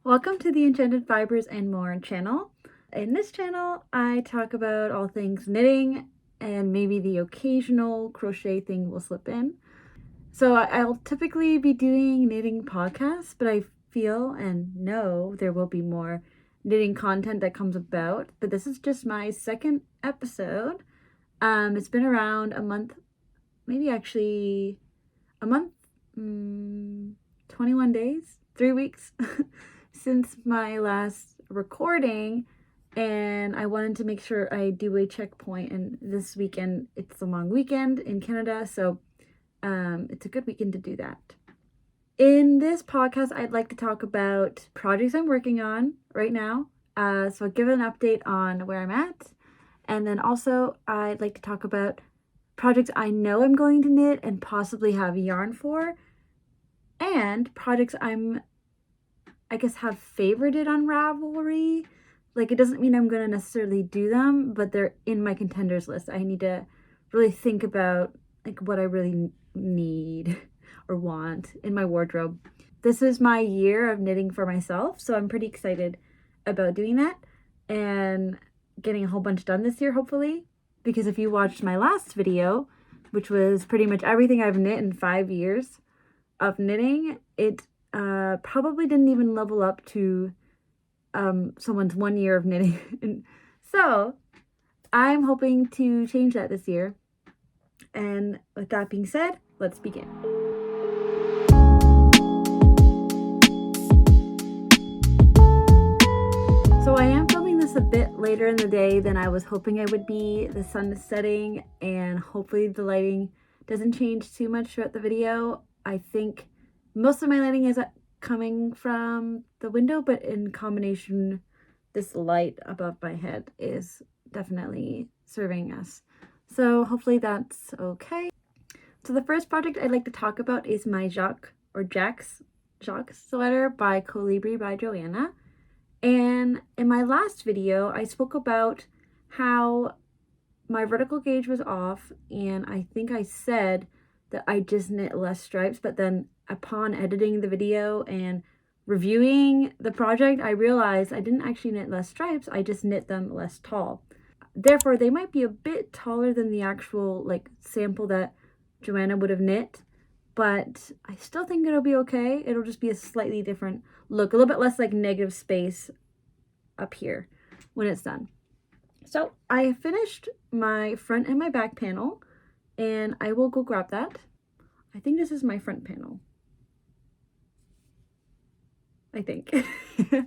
Welcome to the Enchanted Fibres and More channel. In this channel, I talk about all things knitting and maybe the occasional crochet thing will slip in. So I'll typically be doing knitting podcasts, but I feel and know there will be more knitting content that comes about. But this is just my second episode. It's been around a month, maybe actually a month, 21 days, 3 weeks since my last recording, and I wanted to make sure I do a checkpoint. And this weekend, it's a long weekend in Canada, so it's a good weekend to do that. In this podcast, I'd like to talk about projects I'm working on right now. So I'll give an update on where I'm at, and then also I'd like to talk about projects I know I'm going to knit and possibly have yarn for, and projects I guess have favorited on Ravelry. Like, it doesn't mean I'm going to necessarily do them, but they're in my contenders list. I need to really think about like what I really need or want in my wardrobe. This is my year of knitting for myself, so I'm pretty excited about doing that and getting a whole bunch done this year, hopefully. Because if you watched my last video, which was pretty much everything I've knit in 5 years of knitting, it probably didn't even level up to someone's 1 year of knitting. So I'm hoping to change that this year. And with that being said, let's begin. So I am filming this a bit later in the day than I was hoping I would be. The sun is setting and hopefully the lighting doesn't change too much throughout the video. I think most of my lighting is coming from the window, but in combination, this light above my head is definitely serving us. So hopefully that's okay. So the first project I'd like to talk about is my Jacques Sweater by Colibri by Joanna. And in my last video, I spoke about how my vertical gauge was off, and I think I said that I just knit less stripes, but then upon editing the video and reviewing the project, I realized I didn't actually knit less stripes, I just knit them less tall. Therefore, they might be a bit taller than the actual like sample that Joanna would have knit, but I still think it'll be okay. It'll just be a slightly different look, a little bit less like negative space up here when it's done. So I finished my front and my back panel, and I will go grab that. I think this is my front panel. I think. I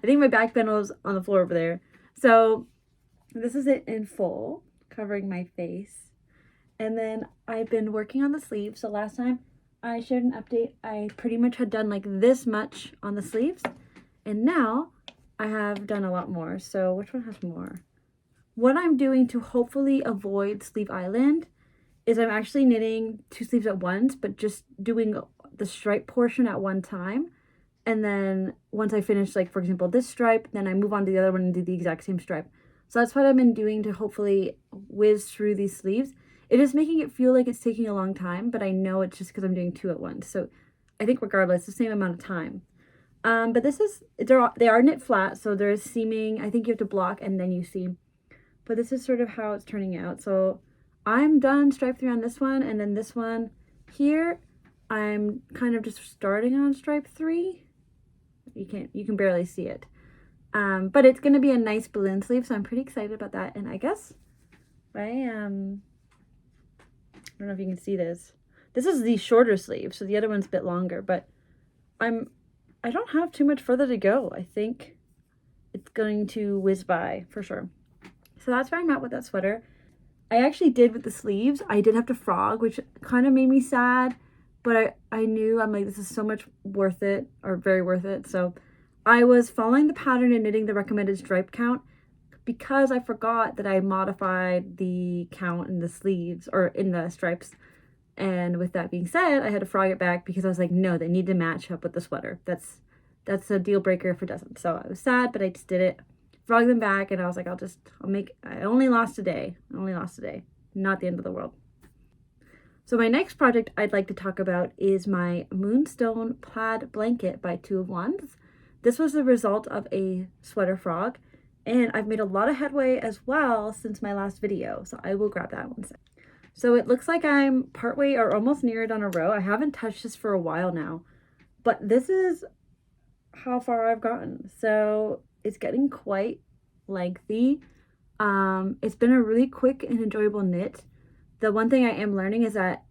think my back panel is on the floor over there. So this is it in full, covering my face. And then I've been working on the sleeves. So last time I shared an update, I pretty much had done like this much on the sleeves. And now I have done a lot more. So which one has more? What I'm doing to hopefully avoid sleeve island is I'm actually knitting 2 sleeves at once, but just doing the stripe portion at one time. And then once I finish, like for example, this stripe, then I move on to the other one and do the exact same stripe. So that's what I've been doing to hopefully whiz through these sleeves. It is making it feel like it's taking a long time, but I know it's just because I'm doing 2 at once. So I think regardless, the same amount of time. But this is, they are knit flat, so there's seaming. I think you have to block and then you seam. But this is sort of how it's turning out. So I'm done stripe 3 on this one, and then this one here, I'm kind of just starting on stripe 3. You can barely see it. But it's going to be a nice balloon sleeve, so I'm pretty excited about that. And I guess I don't know if you can see this. This is the shorter sleeve, so the other one's a bit longer, but I don't have too much further to go. I think it's going to whiz by for sure. So that's where I'm at with that sweater. I actually did with the sleeves. I did have to frog, which kind of made me sad, but I knew, I'm like, this is so much worth it, or very worth it. So I was following the pattern and knitting the recommended stripe count because I forgot that I modified the count in the sleeves or in the stripes. And with that being said, I had to frog it back because I was like, no, they need to match up with the sweater. That's a deal breaker if it doesn't. So I was sad, but I just did it. Frog them back, and I was like, I only lost a day. Not the end of the world. So my next project I'd like to talk about is my Moonstone plaid blanket by 2 of Wands. This was the result of a sweater frog, and I've made a lot of headway as well since my last video, so I will grab that one. So it looks like I'm partway or almost near it on a row. I haven't touched this for a while now, but this is how far I've gotten. So it's getting quite lengthy. It's been a really quick and enjoyable knit. The one thing I am learning is that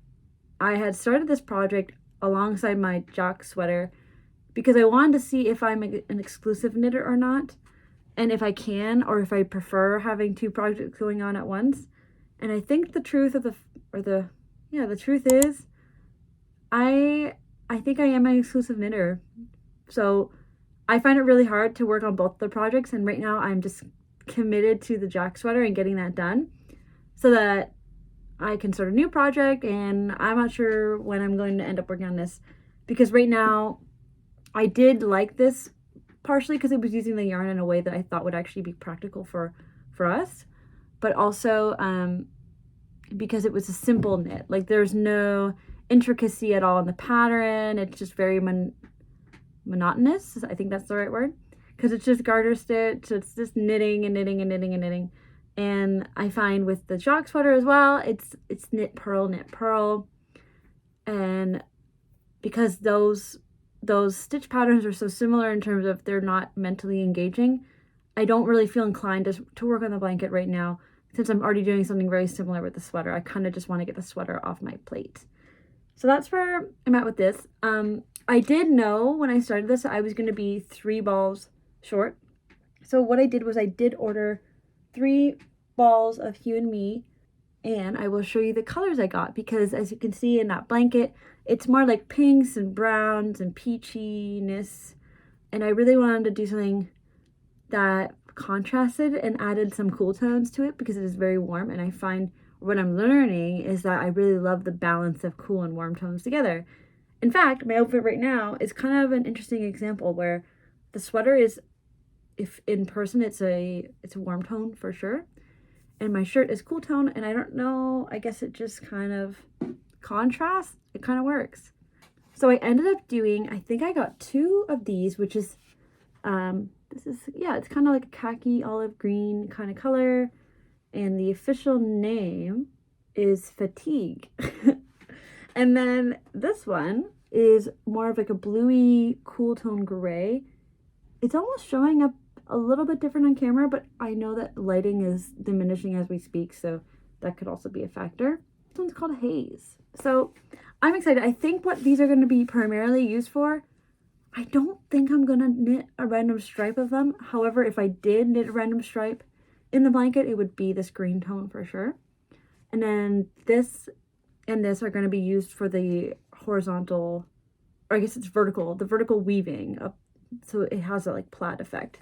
I had started this project alongside my Jacques Sweater because I wanted to see if I'm an exclusive knitter or not, and if I can, or if I prefer having two projects going on at once. And I think the truth of the truth is I think I am an exclusive knitter. So I find it really hard to work on both the projects, and right now I'm just committed to the Jacques Sweater and getting that done so that I can start a new project. And I'm not sure when I'm going to end up working on this, because right now I did like this partially because it was using the yarn in a way that I thought would actually be practical for us, but also because it was a simple knit. Like, there's no intricacy at all in the pattern. It's just very monotonous. I think that's the right word, because it's just garter stitch. So it's just knitting and knitting and knitting and knitting. And I find with the Jacques Sweater as well, it's knit purl, and because those stitch patterns are so similar in terms of they're not mentally engaging, I don't really feel inclined to work on the blanket right now, since I'm already doing something very similar with the sweater. I kind of just want to get the sweater off my plate. So that's where I'm at with this. I did know when I started this I was going to be 3 balls short. So what I did was I did order 3 balls of Hue and Me, and I will show you the colors I got, because as you can see in that blanket, it's more like pinks and browns and peachiness, and I really wanted to do something that contrasted and added some cool tones to it, because it is very warm, and I find what I'm learning is that I really love the balance of cool and warm tones together. In fact, my outfit right now is kind of an interesting example where the sweater is, if in person it's a warm tone for sure, and my shirt is cool tone, and I don't know, I guess it just kind of contrasts. It kind of works. So I ended up doing, I think I got 2 of these, which is it's kind of like a khaki olive green kind of color, and the official name is Fatigue. And then this one is more of like a bluey cool tone gray. It's almost showing up a little bit different on camera, but I know that lighting is diminishing as we speak, so that could also be a factor. This one's called Haze. So I'm excited. I think what these are going to be primarily used for, I don't think I'm going to knit a random stripe of them. However, if I did knit a random stripe in the blanket, it would be this green tone for sure. And then this and this are going to be used for the horizontal, or I guess it's vertical, the vertical weaving up, so it has a like plaid effect.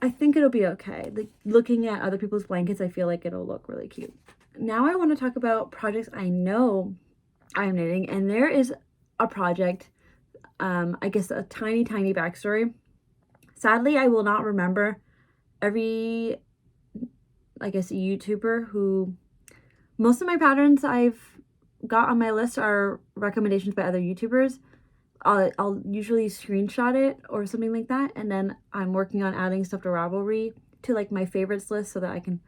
I think it'll be okay. Like, looking at other people's blankets, I feel like it'll look really cute. Now I want to talk about projects I know I'm knitting, and there is a project, I guess a tiny backstory. Sadly, I will not remember every, I guess, YouTuber who, most of my patterns I've got on my list are recommendations by other YouTubers. I'll usually screenshot it or something like that, and then I'm working on adding stuff to Ravelry to like my favorites list so that I can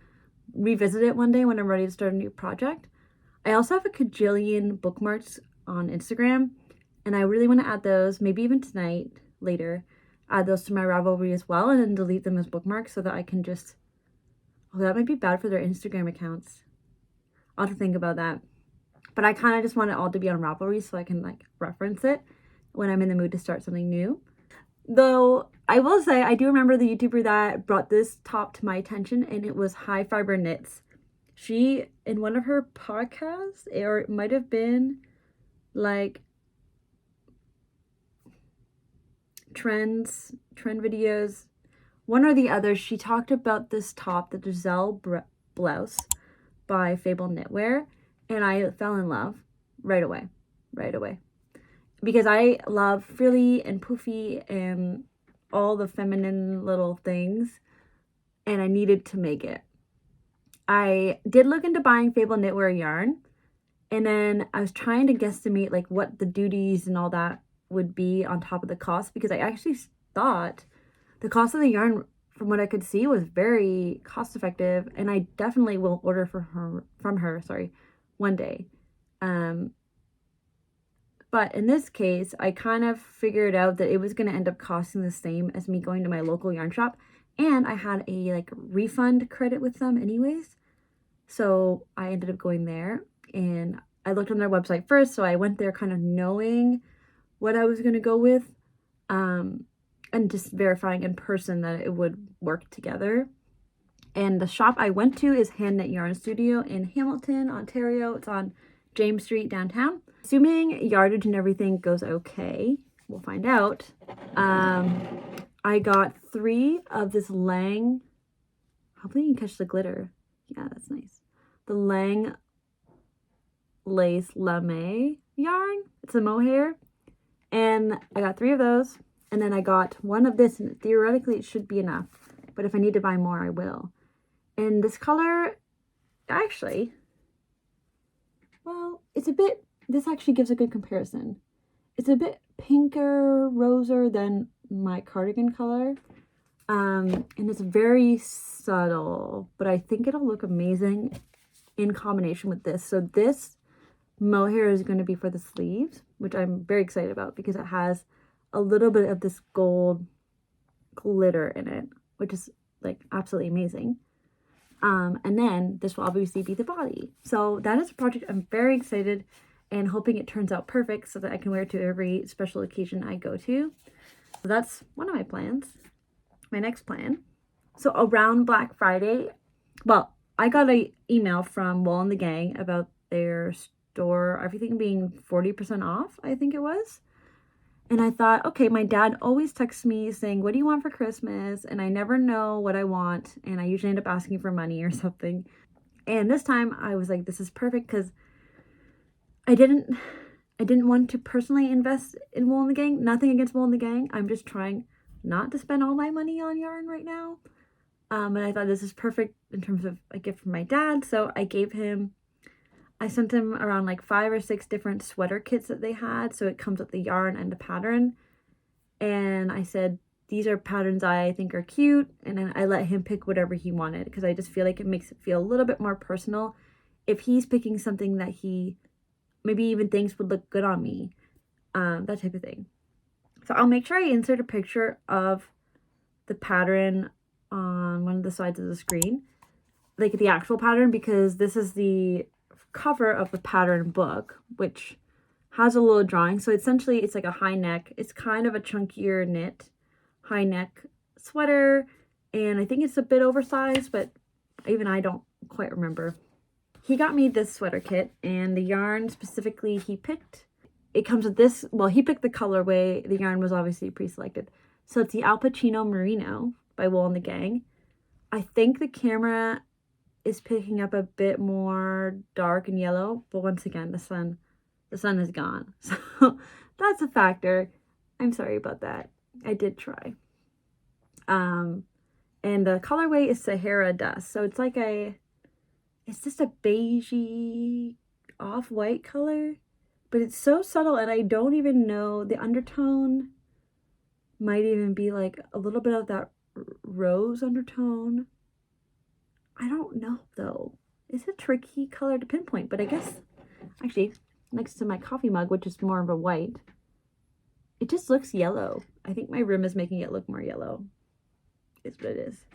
revisit it one day when I'm ready to start a new project. I also have a cajillion bookmarks on Instagram, and I really want to add those, maybe even tonight, later, add those to my Ravelry as well, and then delete them as bookmarks so that I can just, oh, that might be bad for their Instagram accounts. I'll have to think about that. But I kind of just want it all to be on Ravelry so I can like reference it when I'm in the mood to start something new. Though I will say, I do remember the YouTuber that brought this top to my attention, and it was High Fiber Knits. She, in one of her podcasts, or it might have been like trend videos, one or the other, she talked about this top, the Giselle blouse by Fabel Knitwer, and I fell in love right away. Because I love frilly and poofy and all the feminine little things, and I needed to make it. I did look into buying Fabel Knitwear yarn, and then I was trying to guesstimate like what the duties and all that would be on top of the cost, because I actually thought. The cost of the yarn, from what I could see, was very cost effective, and I definitely will order from her one day. But in this case, I kind of figured out that it was going to end up costing the same as me going to my local yarn shop, and I had a like refund credit with them anyways. So I ended up going there, and I looked on their website first, so I went there kind of knowing what I was going to go with, and just verifying in person that it would work together. And the shop I went to is Hand Knit Yarn Studio in Hamilton, Ontario. It's on James Street downtown. Assuming yardage and everything goes okay, we'll find out. I got 3 of this Lang, hopefully you can catch the glitter. Yeah, that's nice. The Lang Lace Lame yarn. It's a mohair. And I got 3 of those. And then I got 1 of this, and theoretically it should be enough. But if I need to buy more, I will. And this color, actually, well, it's a bit, this actually gives a good comparison. It's a bit pinker, roser than my cardigan color. And it's very subtle, but I think it'll look amazing in combination with this. So this mohair is going to be for the sleeves, which I'm very excited about because it has a little bit of this gold glitter in it, which is like absolutely amazing. And then this will obviously be the body. So that is a project I'm very excited and hoping it turns out perfect so that I can wear it to every special occasion I go to. So that's one of my plans. My next plan. So around Black Friday, well, I got an email from Wool and the Gang about their store, everything being 40% off, I think it was. And I thought, okay, my dad always texts me saying, what do you want for Christmas? And I never know what I want. And I usually end up asking for money or something. And this time I was like, this is perfect because I didn't want to personally invest in Wool and the Gang. Nothing against Wool and the Gang. I'm just trying not to spend all my money on yarn right now. And I thought this is perfect in terms of a gift from my dad. So I sent him around like 5 or 6 different sweater kits that they had. So it comes with the yarn and the pattern. And I said, these are patterns I think are cute. And then I let him pick whatever he wanted because I just feel like it makes it feel a little bit more personal if he's picking something that he maybe even thinks would look good on me. That type of thing. So I'll make sure I insert a picture of the pattern on one of the sides of the screen. Like the actual pattern, because this is the cover of the pattern book, which has a little drawing. So essentially it's like a high neck. It's kind of a chunkier knit high neck sweater. And I think it's a bit oversized, but even I don't quite remember. He got me this sweater kit, and the yarn specifically he picked, it comes with this, well, he picked the colorway. The yarn was obviously pre-selected. So it's the Alpachino Merino by Wool and the Gang. I think the camera is picking up a bit more dark and yellow, but once again, the sun is gone. So that's a factor. I'm sorry about that. I did try. And the colorway is Sahara Dust. So it's like it's just a beigey off-white color, but it's so subtle, and I don't even know, the undertone might even be like a little bit of that rose undertone. I don't know though. It's a tricky color to pinpoint, but I guess actually next to my coffee mug, which is more of a white, it just looks yellow. I think my rim is making it look more yellow. Is what it is.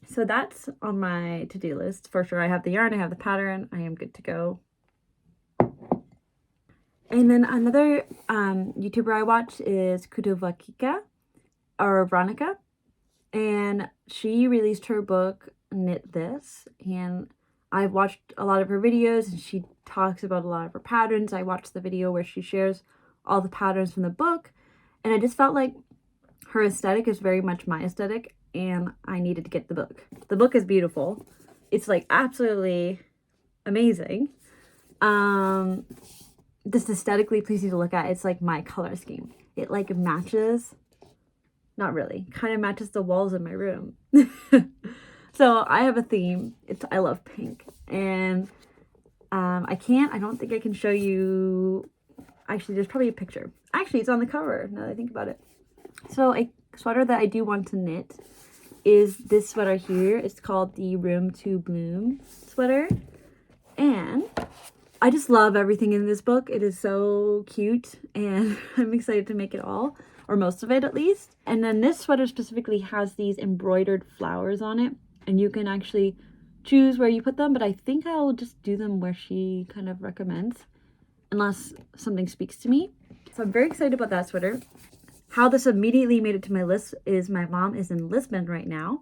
So that's on my to-do list for sure. I have the yarn, I have the pattern, I am good to go. And then another YouTuber I watch is Kutovakika, or Veronica, and she released her book Knit This, and I've watched a lot of her videos, and she talks about a lot of her patterns. I watched the video where she shares all the patterns from the book, and I just felt like her aesthetic is very much my aesthetic, and I needed to get the book. The book is beautiful. It's like absolutely amazing. Just aesthetically pleasing to look at. It's like my color scheme. It like matches, not really, kind of matches the walls in my room. So I have a theme. I love pink, and I don't think I can show you. Actually, there's probably a picture. Actually, it's on the cover now that I think about it. So sweater that I do want to knit is this sweater here. It's called the Room to Bloom sweater. And I just love everything in this book. It is so cute and I'm excited to make it all, or most of it at least. And then this sweater specifically has these embroidered flowers on it, and you can actually choose where you put them, but I think I'll just do them where she kind of recommends, unless something speaks to me. So I'm very excited about that sweater. How this immediately made it to my list is my mom is in Lisbon right now,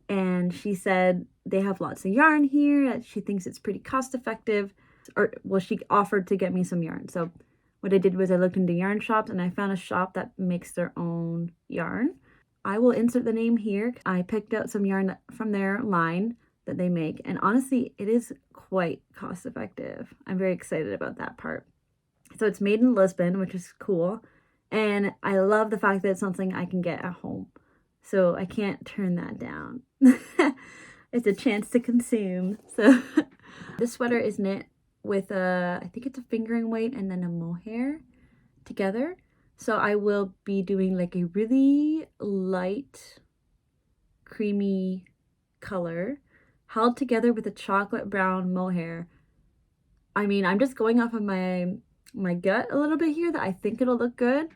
and she said they have lots of yarn here. She thinks it's pretty cost effective, or well, she offered to get me some yarn. So what I did was I looked into yarn shops and I found a shop that makes their own yarn. I will insert the name here. I picked out some yarn from their line that they make, and honestly, it is quite cost effective. I'm very excited about that part. So it's made in Lisbon, which is cool. And I love the fact that it's something I can get at home. So I can't turn that down. It's a chance to consume. So this sweater is knit with I think it's a fingering weight and then a mohair together. So I will be doing like a really light, creamy color held together with a chocolate brown mohair. I mean, I'm just going off of my gut a little bit here that I think it'll look good.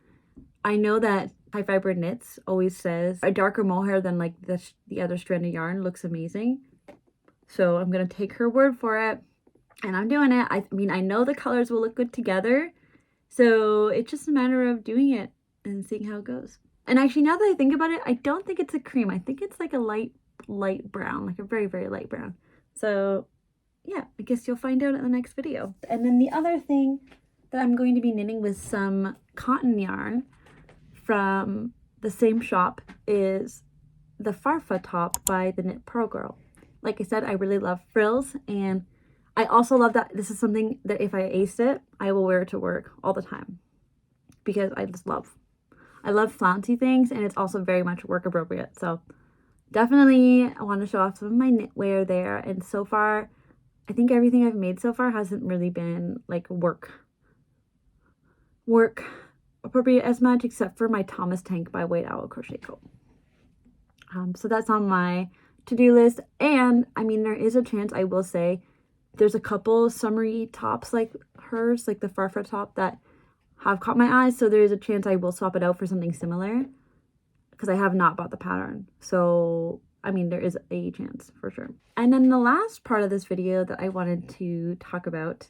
I know that High Fiber Knits always says a darker mohair than like the other strand of yarn looks amazing. So I'm going to take her word for it, and I'm doing it. I mean, I know the colors will look good together. So it's just a matter of doing it and seeing how it goes. And actually, now that I think about it, I don't think it's a cream. I think it's like a light brown, like a very, very light brown. So yeah, I guess you'll find out in the next video. And then the other thing that I'm going to be knitting with some cotton yarn from the same shop is the Farfa top by the Knit Purl girl. Like I said, I really love frills, and I also love that this is something that if I ace it, I will wear it to work all the time, because I love flouncy things, and it's also very much work appropriate. So definitely I want to show off some of my knitwear there. And so far, I think everything I've made so far hasn't really been like work appropriate as much, except for my Thomas Tank by White Owl Crochet Co. So that's on my to-do list. And I mean, there is a chance, I will say, there's a couple summery tops like hers, like the Farfa top, that have caught my eyes. So there is a chance I will swap it out for something similar, because I have not bought the pattern. So I mean, there is a chance for sure. And then the last part of this video that I wanted to talk about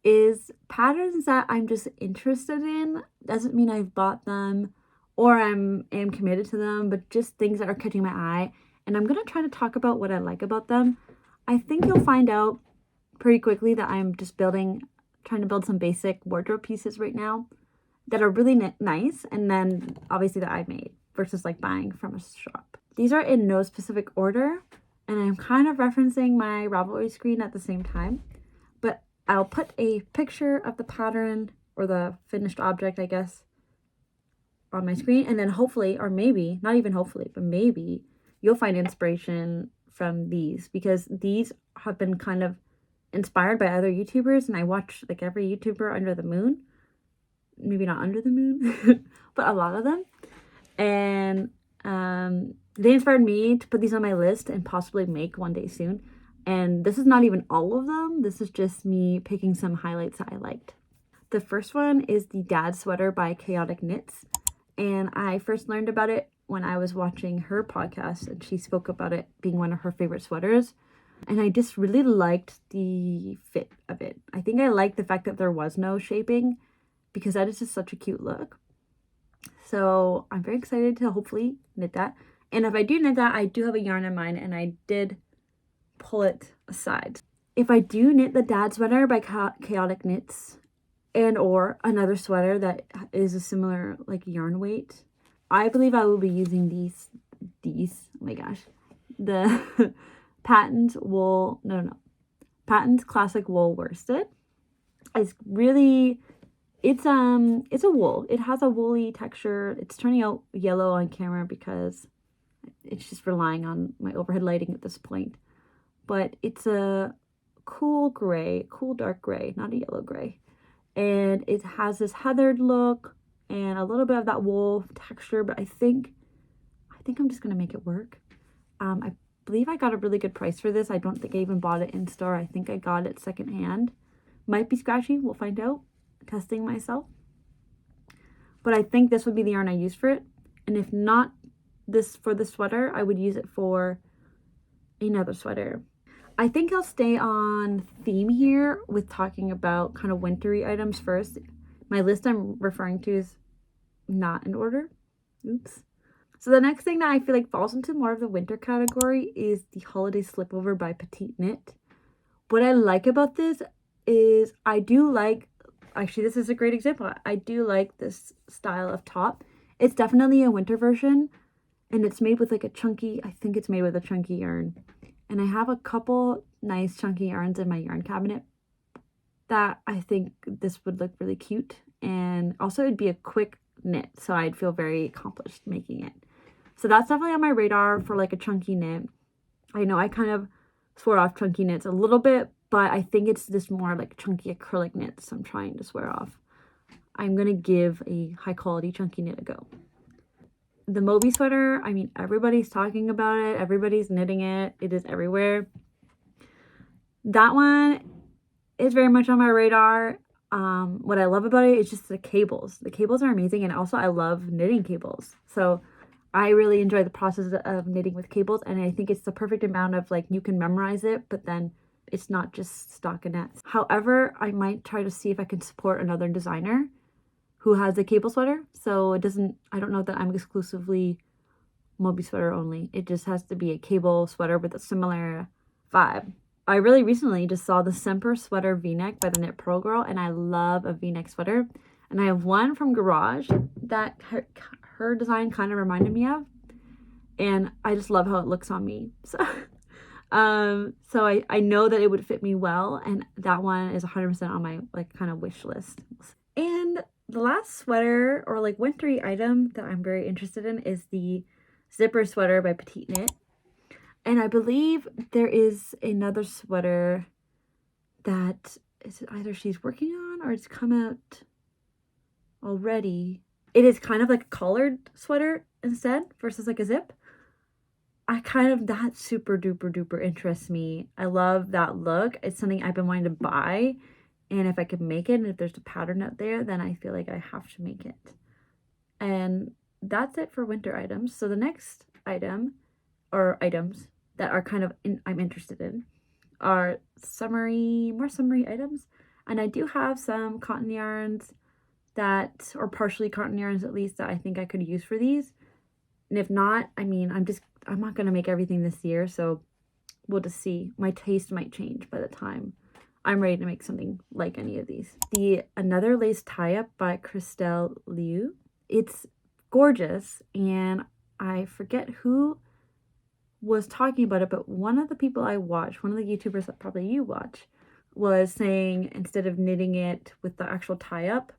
is patterns that I'm just interested in. Doesn't mean I've bought them or am committed to them, but just things that are catching my eye. And I'm going to try to talk about what I like about them. I think you'll find out pretty quickly that I'm just trying to build some basic wardrobe pieces right now that are really nice, and then obviously that I made versus like buying from a shop. These are in no specific order, and I'm kind of referencing my Ravelry screen at the same time, but I'll put a picture of the pattern or the finished object, I guess, on my screen, and then hopefully, or maybe, not even hopefully, but maybe you'll find inspiration from these, because these have been kind of inspired by other YouTubers, and I watch like every YouTuber under the moon. Maybe not under the moon, but a lot of them. And they inspired me to put these on my list and possibly make one day soon. And this is not even all of them. This is just me picking some highlights that I liked. The first one is the Dad Sweater by Chaotic Knits. And I first learned about it when I was watching her podcast, and she spoke about it being one of her favorite sweaters. And I just really liked the fit of it. I think I liked the fact that there was no shaping, because that is just such a cute look. So I'm very excited to hopefully knit that. And if I do knit that, I do have a yarn in mind, and I did pull it aside. If I do knit the Dad Sweater by Chaotic Knits, and or another sweater that is a similar like yarn weight, I believe I will be using these, oh my gosh, the Patons Classic Wool Worsted. It's really, it's a wool. It has a woolly texture. It's turning out yellow on camera because it's just relying on my overhead lighting at this point. But it's a cool gray, cool dark gray, not a yellow gray. And it has this heathered look and a little bit of that wool texture, but I think think I'm just going to make it work. I believe I got a really good price for this. I don't think I even bought it in store. I think I got it secondhand. Might be scratchy. We'll find out. Testing myself. But I think this would be the yarn I use for it. And if not this for the sweater, I would use it for another sweater. I think I'll stay on theme here with talking about kind of wintry items first. My list I'm referring to is not in order. Oops. So the next thing that I feel like falls into more of the winter category is the Holiday Slipover by Petite Knit. What I like about this is I do like, actually this is a great example. I do like this style of top. It's definitely a winter version and it's made with like a chunky, I think it's made with a chunky yarn. And I have a couple nice chunky yarns in my yarn cabinet that I think this would look really cute. And also it'd be a quick knit, so I'd feel very accomplished making it. So that's definitely on my radar for like a chunky knit. I know I kind of swore off chunky knits a little bit, but I think it's this more like chunky acrylic knits I'm trying to swear off. I'm going to give a high quality chunky knit a go. The Moby sweater, I mean, everybody's talking about it. Everybody's knitting it. It is everywhere. That one is very much on my radar. What I love about it is just the cables. The cables are amazing, and also I love knitting cables. So I really enjoy the process of knitting with cables, and I think it's the perfect amount of like you can memorize it, but then it's not just stockinettes. However, I might try to see if I can support another designer who has a cable sweater. So it doesn't, I don't know that I'm exclusively Moby sweater only. It just has to be a cable sweater with a similar vibe. I really recently just saw the Semper sweater v-neck by the Knit Purl girl, and I love a v-neck sweater. And I have one from Garage that her design kind of reminded me of, and I just love how it looks on me. So I know that it would fit me well, and that one is 100% on my like kind of wish list. And the last sweater or like wintry item that I'm very interested in is the zipper sweater by Petite Knit. And I believe there is another sweater that is either she's working on or it's come out already. It is kind of like a collared sweater instead versus like a zip. That super duper duper interests me. I love that look. It's something I've been wanting to buy. And if I could make it, and if there's a pattern out there, then I feel like I have to make it. And that's it for winter items. So the next item, or items that are kind of I'm interested in, are more summery items. And I do have some cotton yarns that, or partially cotton yarns at least, that I think I could use for these. And if not, I mean, I'm not going to make everything this year, so we'll just see. My taste might change by the time I'm ready to make something like any of these. The Another Lace Tie-Up by Chrystelle Liu. It's gorgeous, and I forget who was talking about it, but one of the people I watch, one of the YouTubers that probably you watch, was saying instead of knitting it with the actual tie-up,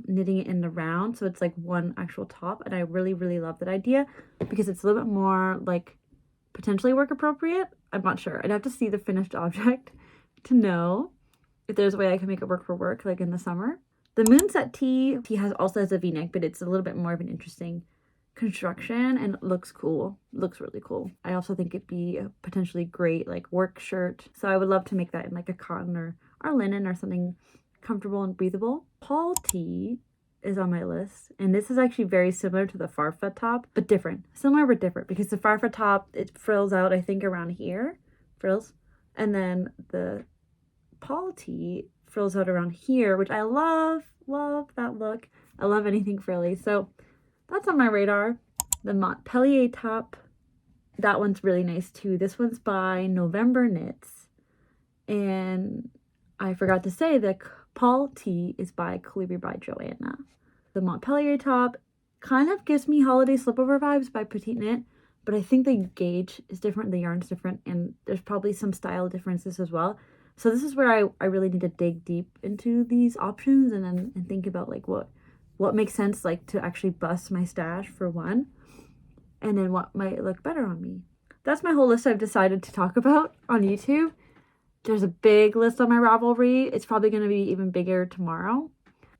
knitting it in the round, so it's like one actual top. And I really, really love that idea because it's a little bit more like potentially work appropriate. I'm not sure. I'd have to see the finished object to know if there's a way I can make it work for work, like in the summer. The Moonset tee also has a v-neck, but it's a little bit more of an interesting construction and it looks cool. Looks really cool. I also think it'd be a potentially great like work shirt. So I would love to make that in like a cotton or linen or something comfortable and breathable. Paul tee is on my list, and this is actually very similar to the Farfa top, but different. Similar but different, because the Farfa top, it frills out I think around here, frills, and then the Paul tee frills out around here, which I love that look. I love anything frilly, so that's on my radar. The Montpellier top, that one's really nice too. This one's by NovemberKnits, and I forgot to say that Paul tee is by Calibri by Joanna. The Montpellier top kind of gives me holiday slipover vibes by Petite Knit, but I think the gauge is different, the yarn's different, and there's probably some style differences as well. So this is where I really need to dig deep into these options and think about like what makes sense, like to actually bust my stash for one, and then what might look better on me. That's my whole list I've decided to talk about on YouTube. There's a big list on my Ravelry. It's probably going to be even bigger tomorrow.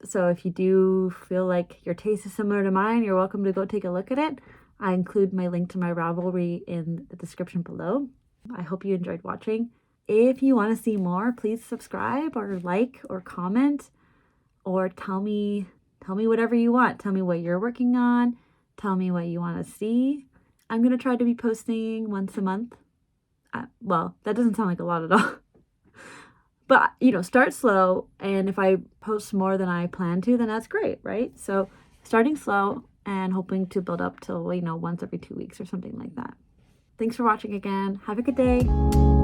So if you do feel like your taste is similar to mine, you're welcome to go take a look at it. I include my link to my Ravelry in the description below. I hope you enjoyed watching. If you want to see more, please subscribe or like or comment, or tell me whatever you want. Tell me what you're working on. Tell me what you want to see. I'm going to try to be posting once a month. Well, that doesn't sound like a lot at all. But, you know, start slow. And if I post more than I plan to, then that's great, right? So starting slow and hoping to build up till, you know, once every 2 weeks or something like that. Thanks for watching again. Have a good day.